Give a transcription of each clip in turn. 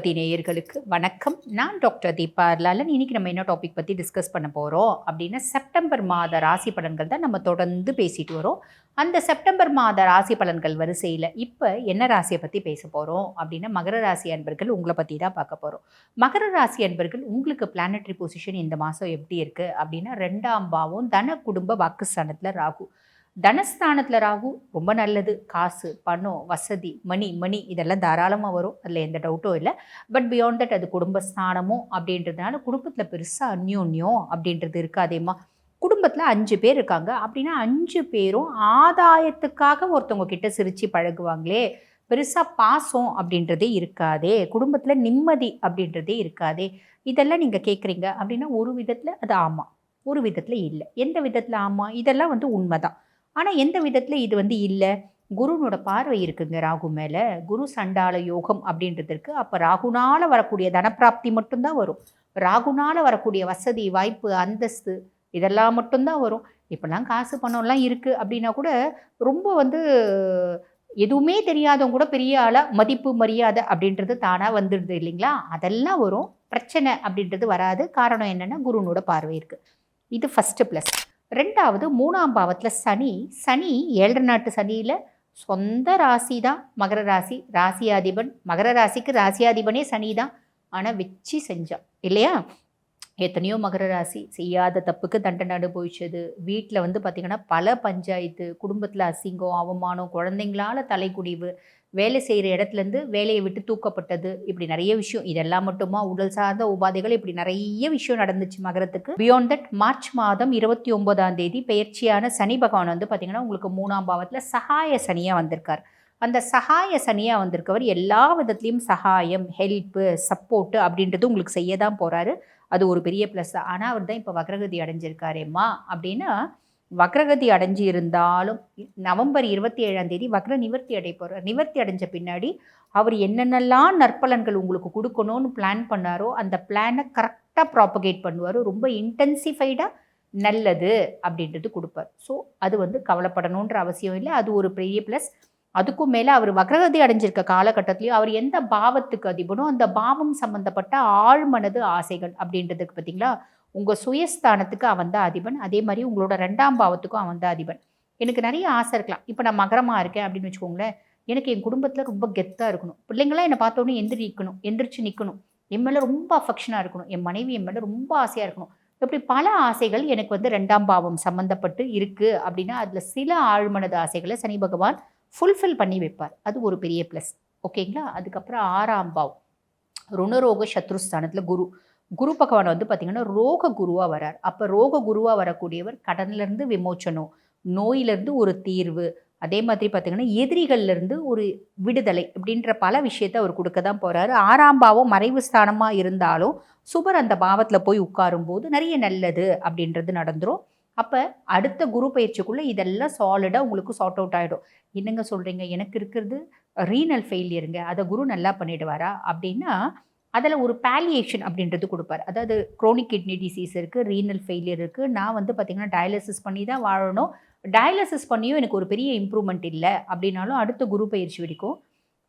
Homeopathy நேயர்களுக்கு வணக்கம். நான் டாக்டர் தீபா லாலன். இன்னைக்கு நம்ம என்ன டாபிக் பற்றி டிஸ்கஸ் பண்ண போகிறோம் அப்படின்னா, செப்டம்பர் மாத ராசி பலன்கள் தான் நம்ம தொடர்ந்து பேசிட்டு வரோம். அந்த செப்டம்பர் மாத ராசி பலன்கள் வரிசையில் இப்போ என்ன ராசியை பற்றி பேச போகிறோம் அப்படின்னா, மகர ராசி அன்பர்கள் உங்களை பற்றி தான் பார்க்க போகிறோம். மகர ராசி அன்பர்கள் உங்களுக்கு பிளானட்டரி பொசிஷன் இந்த மாதம் எப்படி இருக்குது அப்படின்னா, 2ஆம் பாவம் தன குடும்ப வாக்குஸ்தானத்தில் ராகு. தனஸ்தானத்தில் ராகு ரொம்ப நல்லது. காசு, பணம், வசதி, மணி இதெல்லாம் தாராளமாக வரும். அதில் எந்த டவுட்டும் இல்லை. பட் பியாண்ட் தட் அது குடும்பஸ்தானமும் அப்படின்றதுனால குடும்பத்தில் பெருசாக அந்யோன்யம் அப்படின்றது இருக்காதேம்மா. குடும்பத்தில் 5 பேர் இருக்காங்க அப்படின்னா 5 பேரும் ஆதாயத்துக்காக ஒருத்தவங்க கிட்ட சிரித்து பழகுவாங்களே, பெருசாக பாசம் அப்படின்றதே இருக்காதே, குடும்பத்தில் நிம்மதி அப்படின்றதே இருக்காதே. இதெல்லாம் நீங்கள் கேட்குறீங்க அப்படின்னா ஒரு விதத்தில் அது ஆமாம், ஒரு விதத்தில் இல்லை. எந்த விதத்தில் ஆமாம்? இதெல்லாம் உண்மைதான். ஆனால் எந்த விதத்தில் இது இல்லை? குருனோட பார்வை இருக்குங்க ராகு மேலே. குரு சண்டால யோகம் அப்படின்றதுக்கு அப்போ ராகுனால் வரக்கூடிய தனப்பிராப்தி மட்டும்தான் வரும். ராகுனால் வரக்கூடிய வசதி, வாய்ப்பு, அந்தஸ்து இதெல்லாம் மட்டும்தான் வரும். இப்போல்லாம் காசு பணம்லாம் இருக்குது அப்படின்னா கூட ரொம்ப எதுவுமே தெரியாதவங்க கூட பெரிய ஆளாக மதிப்பு மரியாதை அப்படின்றது தானாக வந்துடுது இல்லைங்களா? அதெல்லாம் வரும். பிரச்சனை அப்படின்றது வராது. காரணம் என்னென்னா குருனோட பார்வை இருக்குது. இது ஃபஸ்ட்டு ப்ளஸ். 2வது 3ஆம் பாவத்தில் சனி 7 நாட்டு சனியில் சொந்த ராசி தான் மகர ராசி. ராசியாதிபன் மகர ராசிக்கு ராசியாதிபனே சனி தான். ஆனால் வச்சு செஞ்சான் இல்லையா? எத்தனையோ மகர ராசி செய்யாத தப்புக்கு தண்டனை அனுபவிச்சது. வீட்டில் பார்த்திங்கன்னா பல பஞ்சாயத்து, குடும்பத்தில் அசிங்கம், அவமானம், குழந்தைங்களால் தலைக்குடிவு, வேலை செய்கிற இடத்துலேருந்து வேலையை விட்டு தூக்கப்பட்டது, இப்படி நிறைய விஷயம். இதெல்லாம் மட்டுமா? உடல் சார்ந்த உபாதைகள், இப்படி நிறைய விஷயம் நடந்துச்சு மகரத்துக்கு. பியாண்ட் தட் மார்ச் மாதம் 29ஆம் தேதி பெயர்ச்சியான சனி பகவான் பார்த்திங்கன்னா உங்களுக்கு 3ஆம் பாவத்தில் சகாய சனியாக வந்திருக்கார். அந்த சகாய சனியாக வந்திருக்கவர் எல்லா விதத்துலேயும் சகாயம், ஹெல்ப்பு, சப்போர்ட்டு அப்படின்றது உங்களுக்கு செய்ய தான் போகிறாரு. அது ஒரு பெரிய ப்ளஸ் தான். ஆனால் அவர் தான் இப்போ வக்ரகதி அடைஞ்சிருக்காரேம்மா அப்படின்னா, வக்ரகதி அடைஞ்சு இருந்தாலும் நவம்பர் 27ஆம் தேதி வக்ர நிவர்த்தி அடைய போகிறார். நிவர்த்தி அடைஞ்ச பின்னாடி அவர் என்னென்னலாம் நற்பலன்கள் உங்களுக்கு கொடுக்கணும்னு பிளான் பண்ணாரோ அந்த பிளானை கரெக்டாக ப்ராப்பகேட் பண்ணுவார். ரொம்ப இன்டென்சிஃபைடாக நல்லது அப்படின்றது கொடுப்பார். ஸோ அது கவலைப்படணுன்ற அவசியம் இல்லை. அது ஒரு பெரிய ப்ளஸ். அதுக்கும் மேலே அவர் வக்ரகதி அடைஞ்சிருக்க காலகட்டத்திலையும் அவர் எந்த பாவத்துக்கு அதிபனோ அந்த பாவம் சம்மந்தப்பட்ட ஆழ்மனது ஆசைகள் அப்படின்றதுக்கு பார்த்தீங்களா, உங்கள் சுயஸ்தானத்துக்கு அவன் தான் அதிபன். அதே மாதிரி உங்களோட 2ஆம் பாவத்துக்கும் அவன் தான் அதிபன். எனக்கு நிறைய ஆசை இருக்கலாம். இப்போ நான் மகரமாக இருக்கேன் அப்படின்னு வச்சுக்கோங்களேன். எனக்கு என் குடும்பத்தில் ரொம்ப கெத்தாக இருக்கணும். பிள்ளைங்களாம் என்னை பார்த்தோன்னே எந்திரிச்சு நிற்கணும். என் மேலே ரொம்ப அஃபெக்ஷனாக இருக்கணும். என் மனைவி என் மேலே ரொம்ப ஆசையாக இருக்கணும். இப்படி பல ஆசைகள் எனக்கு 2ஆம் பாவம் சம்மந்தப்பட்டு இருக்குது அப்படின்னா அதில் சில ஆழ்மனது ஆசைகளை சனி பகவான் ஃபுல்ஃபில் பண்ணி வைப்பார். அது ஒரு பெரிய ப்ளஸ். ஓகேங்களா? அதுக்கப்புறம் 6ஆம் பாவம் ருணரோக சத்ருஸ்தானத்தில் குரு பகவான் பார்த்திங்கன்னா ரோக குருவாக வரார். அப்போ ரோக குருவாக வரக்கூடியவர் கடன்லேருந்து விமோச்சனம், நோயிலேருந்து ஒரு தீர்வு, அதே மாதிரி பார்த்திங்கன்னா எதிரிகள்லேருந்து ஒரு விடுதலை அப்படின்ற பல விஷயத்தை அவர் கொடுக்க தான் போகிறாரு. 6ஆம் பாவம் மறைவு ஸ்தானமாக இருந்தாலும் சுபர் அந்த பாவத்தில் போய் உட்காரும்போது நிறைய நல்லது அப்படின்றது நடந்துடும். அப்போ அடுத்த குரு பயிற்சிக்குள்ளே இதெல்லாம் சாலிடாக உங்களுக்கு சார்ட் அவுட் ஆகிடும். என்னங்க சொல்கிறீங்க, எனக்கு இருக்கிறது ரீனல் ஃபெயிலியருங்க, அதை குரு நல்லா பண்ணிடுவாரா அப்படின்னா, அதில் ஒரு பேலியேஷன் அப்படின்றது கொடுப்பார். அதாவது குரோனிக் கிட்னி டிசீஸ் இருக்குது, ரீனல் ஃபெயிலியர் இருக்குது, நான் பார்த்திங்கன்னா டயாலிசிஸ் பண்ணி தான் வாழணும், டயாலிசிஸ் பண்ணியும் எனக்கு ஒரு பெரிய இம்ப்ரூவ்மெண்ட் இல்லை அப்படின்னாலும் அடுத்த குரு பயிற்சி வரைக்கும்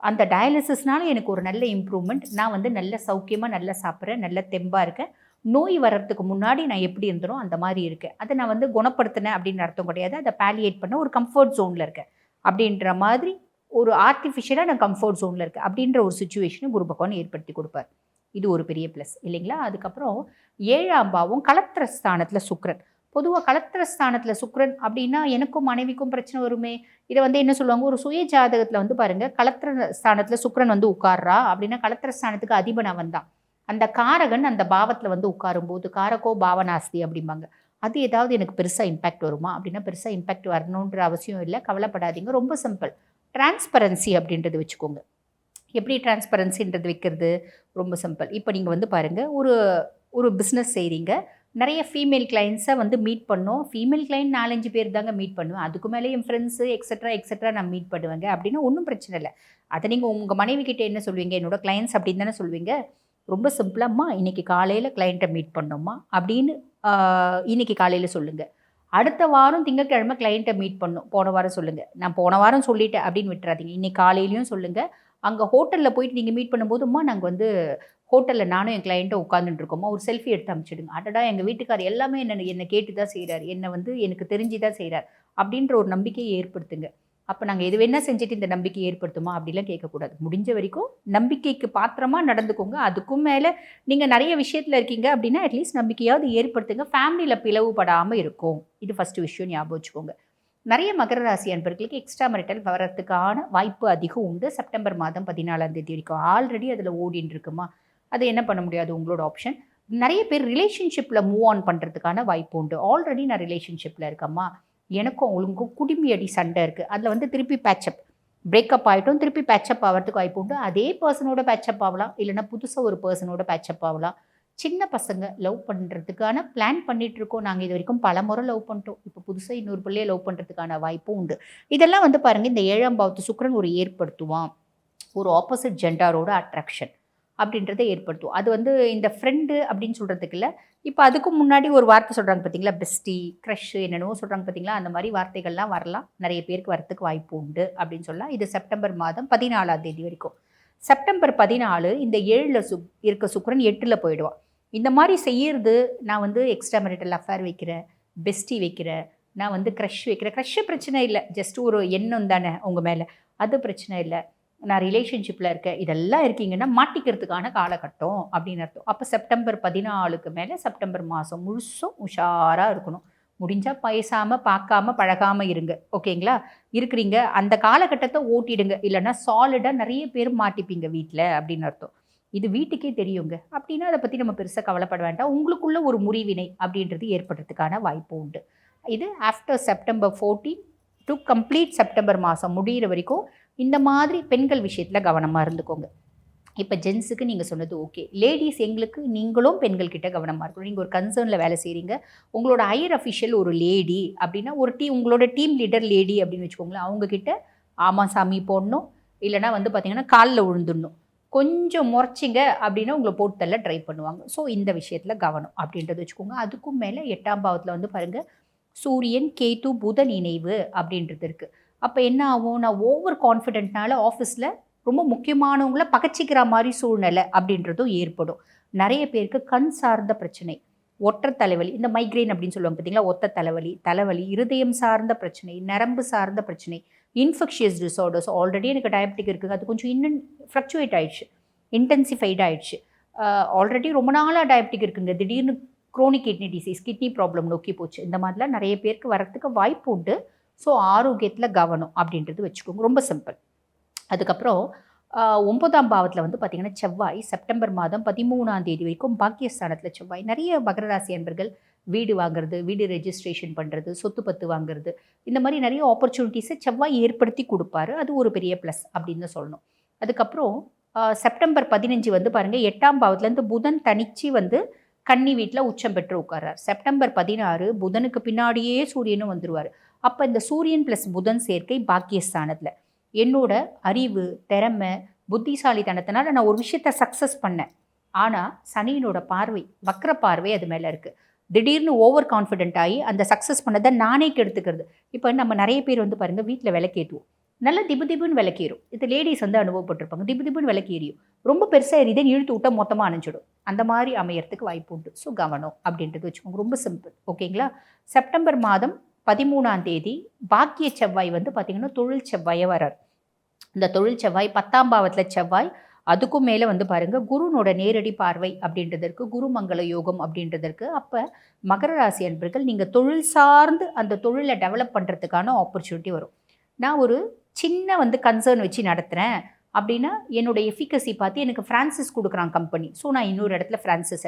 அந்த டயாலிசிஸ்னால எனக்கு ஒரு நல்ல இம்ப்ரூவ்மெண்ட், நான் நல்ல சௌக்கியமாக நல்லா சாப்பிட்றேன், நல்ல தெம்பாக இருக்கேன், நோய் வர்றதுக்கு முன்னாடி நான் எப்படி இருந்தனோ அந்த மாதிரி இருக்கேன், அதை நான் குணப்படுத்தினேன் அப்படின்னு அர்த்தம் கிடையாது. அதை பேலியேட் பண்ண ஒரு கம்ஃபர்ட் ஜோனில் இருக்கேன் அப்படின்ற மாதிரி, ஒரு ஆர்டிஃபிஷியலாக நான் கம்ஃபர்ட் ஜோனில் இருக்கேன் அப்படின்ற ஒரு சுச்சுவேஷனை குரு பகவான் ஏற்படுத்தி கொடுப்பார். இது ஒரு பெரிய ப்ளஸ் இல்லைங்களா? அதுக்கப்புறம் 7ஆம் பாவம் கலத்திரஸ்தானத்தில் சுக்கிரன். பொதுவாக கலத்திரஸ்தானத்தில் சுக்கிரன் அப்படின்னா எனக்கும் மனைவிக்கும் பிரச்சனை வருமே. இதை என்ன சொல்லுவாங்க, ஒரு சுய ஜாதகத்தில் பாருங்கள், கலத்திரஸ்தானத்தில் சுக்கிரன் உட்கார்றா அப்படின்னா கலத்திரஸ்தானத்துக்கு அதிபன் அவன் தான். அந்த காரகன் அந்த பாவத்தில் உட்காரும்போது காரகோ பாவனாஸ்தி அப்படிம்பாங்க. அது ஏதாவது எனக்கு பெருசாக இம்பேக்ட் வருமா அப்படின்னா, பெருசாக இம்பேக்ட் வரணுன்ற அவசியம் இல்லை. கவலைப்படாதீங்க. ரொம்ப சிம்பிள். டிரான்ஸ்பரன்சி அப்படின்றது வச்சுக்கோங்க. எப்படி டிரான்ஸ்பரன்சின்றது வைக்கிறது? ரொம்ப சிம்பிள். இப்போ நீங்கள் பாருங்கள், ஒரு பிஸ்னஸ் செய்கிறீங்க, நிறைய ஃபீமேல் கிளைண்ட்ஸை மீட் பண்ணோம். ஃபீமேல் கிளைண்ட் 4-5 பேர் தாங்க மீட் பண்ணுவேன். அதுக்கு மேலே என் ஃப்ரெண்ட்ஸு எக்ஸட்ரா நான் மீட் பண்ணுவேங்க அப்படின்னா ஒன்றும் பிரச்சனை இல்லை. அதை நீங்கள் உங்கள் மனைவி கிட்டே என்ன சொல்வீங்க? என்னோட கிளைண்ட்ஸ் அப்படின்னு தானே சொல்வீங்க. ரொம்ப சிம்பிளாம்மா, இன்றைக்கி காலையில் கிளைண்ட்டை மீட் பண்ணோம்மா அப்படின்னு இன்றைக்கி காலையில் சொல்லுங்கள். அடுத்த வாரம் திங்கட்கிழமை கிளைண்ட்டை மீட் பண்ணணும், போன வாரம் சொல்லுங்கள். நான் போன வாரம் சொல்லிட்டேன் அப்படின்னு விட்டுறாதீங்க. இன்றைக்கி காலையிலையும் சொல்லுங்கள், அங்கே ஹோட்டலில் போயிட்டு நீங்கள் மீட் பண்ணும்போதுமா நாங்கள் வந்து ஹோட்டலில் நானும் என் கிளைண்ட்டும் உட்காந்துட்டு இருக்கோமா ஒரு செல்ஃபி எடுத்து அனுப்பிச்சிடுங்க. அடடா எங்கள் வீட்டுக்கார் எல்லாமே என்னை கேட்டு தான் செய்கிறார், என்னை வந்து எனக்கு தெரிஞ்சு தான் செய்கிறார் அப்படின்ற ஒரு நம்பிக்கையை ஏற்படுத்துங்க. அப்போ நாங்கள் எது வேணால் செஞ்சுட்டு இந்த நம்பிக்கையை ஏற்படுத்துமா அப்படிலாம் கேட்கக்கூடாது. முடிஞ்ச வரைக்கும் நம்பிக்கைக்கு பாத்திரமாக நடந்துக்கோங்க. அதுக்கும் மேலே நீங்கள் நிறைய விஷயத்தில் இருக்கீங்க அப்படின்னா அட்லீஸ்ட் நம்பிக்கையாவது ஏற்படுத்துங்க. ஃபேமிலியில் பிளவுபடாமல் இருக்கும். இது ஃபஸ்ட்டு விஷயம் ஞாபகம் வச்சுக்கோங்க. நிறைய மகர ராசி அன்பர்களுக்கு எக்ஸ்ட்ரா மேரிட்டல் வரத்துக்கான வாய்ப்பு அதிகம் உண்டு. செப்டம்பர் மாதம் 14ஆம் தேதி வரைக்கும் ஆல்ரெடி அதில் ஓடின்னு இருக்குமா, அது என்ன பண்ண முடியாது, உங்களோட ஆப்ஷன். நிறைய பேர் ரிலேஷன்ஷிப்பில் மூவ் ஆன் பண்ணுறதுக்கான வாய்ப்பு உண்டு. ஆல்ரெடி நான் ரிலேஷன்ஷிப்பில் இருக்கம்மா, எனக்கும் அவங்களுக்கும் குடும்பி அடி சண்டை இருக்குது, அதில் வந்து திருப்பி பேச்சப் பிரேக்கப் ஆகிட்டும், திருப்பி பேச்சப் ஆகிறதுக்கு வாய்ப்பு உண்டு. அதே பர்சனோட பேச்சப் ஆகலாம், இல்லைனா புதுசாக ஒரு பர்சனோட பேச்சப் ஆகலாம். சின்ன பசங்க லவ் பண்ணுறதுக்கான பிளான் பண்ணிகிட்ருக்கோம். நாங்கள் இது வரைக்கும் பல முறை லவ் பண்ணிட்டோம், இப்போ புதுசாக இன்னொரு பிள்ளையை லவ் பண்ணுறதுக்கான வாய்ப்பும் உண்டு. இதெல்லாம் வந்து பாருங்கள், இந்த 7ஆம் பாவத்து சுக்கிரன் ஒரு ஏற்படுத்துவான், ஒரு ஆப்போசிட் ஜெண்டரோட அட்ராக்ஷன் அப்படின்றத ஏற்படுத்தும். அது வந்து இந்த ஃப்ரெண்டு அப்படின்னு சொல்கிறதுக்கு இல்லை, இப்போ அதுக்கும் முன்னாடி ஒரு வார்த்தை சொல்கிறாங்க பார்த்தீங்களா, பெஸ்டி, க்ரஷ், என்னென்னவோ சொல்கிறாங்க பார்த்தீங்களா, அந்த மாதிரி வார்த்தைகள்லாம் வரலாம், நிறைய பேருக்கு வரத்துக்கு வாய்ப்பு உண்டு அப்படின்னு சொல்லலாம். இது செப்டம்பர் மாதம் 14ஆம் தேதி வரைக்கும். செப்டம்பர் 14 இந்த 7ல் இருக்க சுக்கிரன் 8ல் போயிடுவான். இந்த மாதிரி செய்யறது, நான் வந்து எக்ஸ்ட்ரா மேரிட்டல் அஃபேர் வைக்கிறேன், பெஸ்டி வைக்கிறேன், நான் வந்து க்ரஷ் வைக்கிறேன். க்ரஷ்ஷு பிரச்சனை இல்லை, ஜஸ்ட் ஒரு எண்ணம் தானே உங்கள் மேலே, அது பிரச்சனை இல்லை. நான் ரிலேஷன்ஷிப்பில் இருக்கேன், இதெல்லாம் இருக்கீங்கன்னா மாட்டிக்கிறதுக்கான காலகட்டம் அப்படின்னு அர்த்தம். அப்போ செப்டம்பர் 14க்கு மேலே செப்டம்பர் மாதம் முழுசும் உஷாராக இருக்கணும். முடிஞ்சால் பேசாமல் பார்க்காம பழகாமல் இருங்க, ஓகேங்களா? இருக்கிறீங்க அந்த காலகட்டத்தை ஓட்டிடுங்க, இல்லைன்னா சாலிடாக நிறைய பேர் மாட்டிப்பீங்க வீட்டில் அப்படின்னு அர்த்தம். இது வீட்டுக்கே தெரியுங்க அப்படின்னா அதை பற்றி நம்ம பெருசாக கவலைப்பட வேண்டாம். உங்களுக்குள்ள ஒரு முறிவினை அப்படின்றது ஏற்படுறதுக்கான வாய்ப்பு உண்டு. இது after September 14 to complete September மாதம் முடிகிற வரைக்கும் இந்த மாதிரி பெண்கள் விஷயத்தில் கவனமாக இருந்துக்கோங்க. இப்போ ஜென்ஸுக்கு நீங்கள் சொன்னது ஓகே, லேடிஸ் எங்களுக்கு நீங்களும் பெண்கள்கிட்ட கவனமாக இருக்கணும். நீங்கள் ஒரு கன்சர்னில் வேலை செய்கிறீங்க, உங்களோட ஹையர் அஃபிஷியல் ஒரு லேடி அப்படின்னா, ஒரு உங்களோட டீம் லீடர் லேடி அப்படின்னு வச்சுக்கோங்களேன், அவங்கக்கிட்ட ஆமாம் சாமி போடணும், இல்லைனா வந்து பார்த்திங்கன்னா காலில் விழுந்துடணும். கொஞ்சம் முறைச்சிங்க அப்படின்னா உங்களை போட்டு தள்ள ட்ரை பண்ணுவாங்க. ஸோ இந்த விஷயத்தில் கவனம் அப்படின்றது வச்சுக்கோங்க. அதுக்கும் மேலே 8ஆம் பாவத்தில் வந்து பாருங்கள், சூரியன், கேது, புதன் இணைவு அப்படின்றது இருக்குது. அப்போ என்ன ஆகும், நான் ஓவர் கான்ஃபிடென்ட்னால ஆஃபீஸில் ரொம்ப முக்கியமானவங்கள பகச்சிக்கிற மாதிரி சூழ்நிலை அப்படின்றதும் ஏற்படும். நிறைய பேருக்கு கண் சார்ந்த பிரச்சனை, ஒற்றை தலைவலி, இந்த மைக்ரைன் அப்படின்னு சொல்லுவாங்க பார்த்தீங்களா, ஒத்த தலைவலி, இருதயம் சார்ந்த பிரச்சனை, நரம்பு சார்ந்த பிரச்சனை, இன்ஃபெக்ஷியஸ் டிஸார்டர்ஸ். ஆல்ரெடி எனக்கு டயபெட்டிக் இருக்குது, அது கொஞ்சம் இன்னும் ஃப்ளக்சுவேட் ஆகிடுச்சு, இன்டென்சிஃபைட் ஆகிடுச்சு. ஆல்ரெடி ரொம்ப நாளாக டயபெட்டிக் இருக்குங்க, திடீர்னு Kronig kidney disease, kidney problem நோக்கி போச்சு. இந்த மாதிரிலாம் நிறைய பேருக்கு வரத்துக்கு வாய்ப்பு உண்டு. ஸோ ஆரோக்கியத்தில் கவனம் அப்படின்றது வச்சுக்கோங்க, ரொம்ப சிம்பிள். அதுக்கப்புறம் 9ஆம் பாவத்தில் வந்து பார்த்திங்கன்னா செவ்வாய் செப்டம்பர் மாதம் 13ஆம் தேதி வரைக்கும் பாக்கியஸ்தானத்தில் செவ்வாய். நிறைய மகர ராசி அன்பர்கள் வீடு வாங்குறது, வீடு ரெஜிஸ்ட்ரேஷன் பண்ணுறது, சொத்து பத்து வாங்குறது, இந்த மாதிரி நிறைய ஆப்பர்ச்சுனிட்டிஸை செவ்வாய் ஏற்படுத்தி கொடுப்பாரு. அது ஒரு பெரிய ப்ளஸ் அப்படின்னு தான் சொல்லணும். அதுக்கப்புறம் செப்டம்பர் 15 வந்து பாருங்கள், 8ஆம் பாவத்துலேருந்து புதன் தனிச்சு வந்து கன்னி வீட்டில் உச்சம் பெற்று உட்கார்றார். செப்டம்பர் 16 புதனுக்கு பின்னாடியே சூரியனும் வந்துடுவார். அப்போ இந்த சூரியன் ப்ளஸ் புதன் சேர்க்கை பாக்கியஸ்தானத்தில் என்னோட அறிவு, திறமை, புத்திசாலித்தனத்தினால நான் ஒரு விஷயத்தை சக்ஸஸ் பண்ணேன். ஆனால் சனியினோட பார்வை, வக்ர பார்வை அது மேலே இருக்குது. திடீர்னு ஓவர் கான்ஃபிடென்ட் ஆகி அந்த சக்ஸஸ் பண்ணதை நானே கெடுத்துக்கிறது. இப்போ நம்ம நிறைய பேர் வந்து பாருங்கள், வீட்டில் விளக்கேற்றுவோம், நல்லா திபுன்னு விளக்கேறும். இது லேடிஸ் வந்து அனுபவப்பட்டிருப்பாங்க. திபுன்னு விளக்கேறியும் ரொம்ப பெருசாக எரியுதுன்னு இழுத்து விட்டால் மொத்தமாக அணைஞ்சிடும். அந்த மாதிரி அமையறதுக்கு வாய்ப்பு உண்டு. ஸோ கவனம் அப்படின்றது வச்சுக்கோங்க, ரொம்ப சிம்பிள், ஓகேங்களா? செப்டம்பர் மாதம் 13ஆம் தேதி பாக்கிய செவ்வாய் வந்து பார்த்திங்கன்னா தொழில் செவ்வாயை வரார். இந்த தொழில் செவ்வாய் 10ஆம் பாவத்தில் செவ்வாய், அதுக்கும் மேலே வந்து பாருங்கள் குருனோட நேரடி பார்வை அப்படின்றதற்கு, குருமங்கள யோகம் அப்படின்றதற்கு. அப்போ மகர ராசி அன்பர்கள் நீங்கள் தொழில் சார்ந்து அந்த தொழிலை டெவலப் பண்ணுறதுக்கான ஆப்பர்ச்சுனிட்டி வரும். நான் ஒரு சின்ன வந்து கன்சர்ன் வச்சு நடத்துகிறேன் அப்படின்னா என்னோடய எஃபிகசி பார்த்து எனக்கு ஃப்ரான்சிஸ் கொடுக்குறான் கம்பெனி. ஸோ நான் இன்னொரு இடத்துல ஃப்ரான்சிஸ்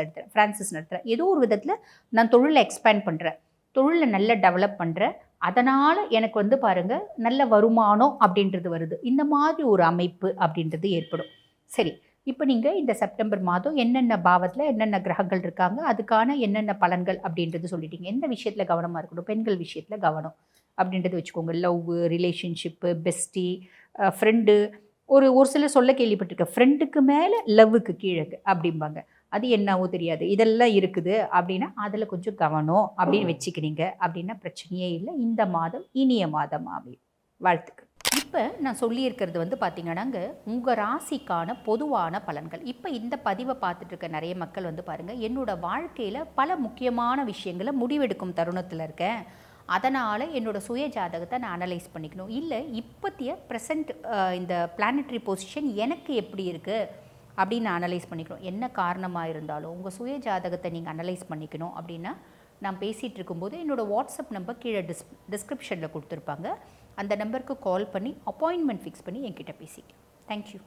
நடத்துகிறேன். ஏதோ ஒரு விதத்தில் நான் தொழிலை எக்ஸ்பேண்ட் பண்ணுறேன், தொழிலை நல்லா டெவலப் பண்ணுறேன், அதனால் எனக்கு வந்து பாருங்கள் நல்ல வருமானம் அப்படின்றது வருது. இந்த மாதிரி ஒரு அமைப்பு அப்படின்றது ஏற்படும். சரி, இப்போ நீங்கள் இந்த செப்டம்பர் மாதம் என்னென்ன பாவத்தில் என்னென்ன கிரகங்கள் இருக்காங்க, அதுக்கான என்னென்ன பலன்கள் அப்படின்றது சொல்லிட்டீங்க. எந்த விஷயத்தில் கவனமாக இருக்கணும், பெண்கள் விஷயத்தில் கவனம் அப்படின்றது வச்சுக்கோங்க. Love, relationship, bestie, friend. ஒரு சிலர் சொல்ல கேள்விப்பட்டிருக்கேன், ஃப்ரெண்டுக்கு மேலே லவ்வுக்கு கீழே அப்படிம்பாங்க. அது என்னவோ தெரியாது, இதெல்லாம் இருக்குது அப்படின்னா அதில் கொஞ்சம் கவனம் அப்படின்னு வச்சுக்கிறீங்க அப்படின்னா பிரச்சனையே இல்லை. இந்த மாதம் இனிய மாதம் அமையும். வாழ்த்துக்கள். இப்போ நான் சொல்லியிருக்கிறது வந்து பார்த்தீங்கன்னாங்க உங்கள் ராசிக்கான பொதுவான பலன்கள். இப்போ இந்த பதிவை பார்த்துட்டு இருக்க நிறைய மக்கள் வந்து பாருங்கள், என்னோடய வாழ்க்கையில் பல முக்கியமான விஷயங்களை முடிவெடுக்கும் தருணத்தில் இருக்கேன், அதனால் என்னோடய சுய ஜாதகத்தை நான் அனலைஸ் பண்ணிக்கணும், இல்லை இப்போத்திய ப்ரெசண்ட் இந்த பிளானட்டரி பொசிஷன் எனக்கு எப்படி இருக்குது அப்படின்னு நான் அனலைஸ் பண்ணிக்கணும். என்ன காரணமாக இருந்தாலும் உங்கள் சுய ஜாதகத்தை நீங்கள் அனலைஸ் பண்ணிக்கணும் அப்படின்னா, நான் பேசிகிட்டு இருக்கும்போது என்னோடய வாட்ஸ்அப் நம்பர் கீழே டிஸ்கிரிப்ஷனில் கொடுத்துருப்பாங்க. அந்த நம்பருக்கு கால் பண்ணி அப்பாயின்மெண்ட் ஃபிக்ஸ் பண்ணி என்கிட்ட பேசிக்கலாம். தேங்க்யூ.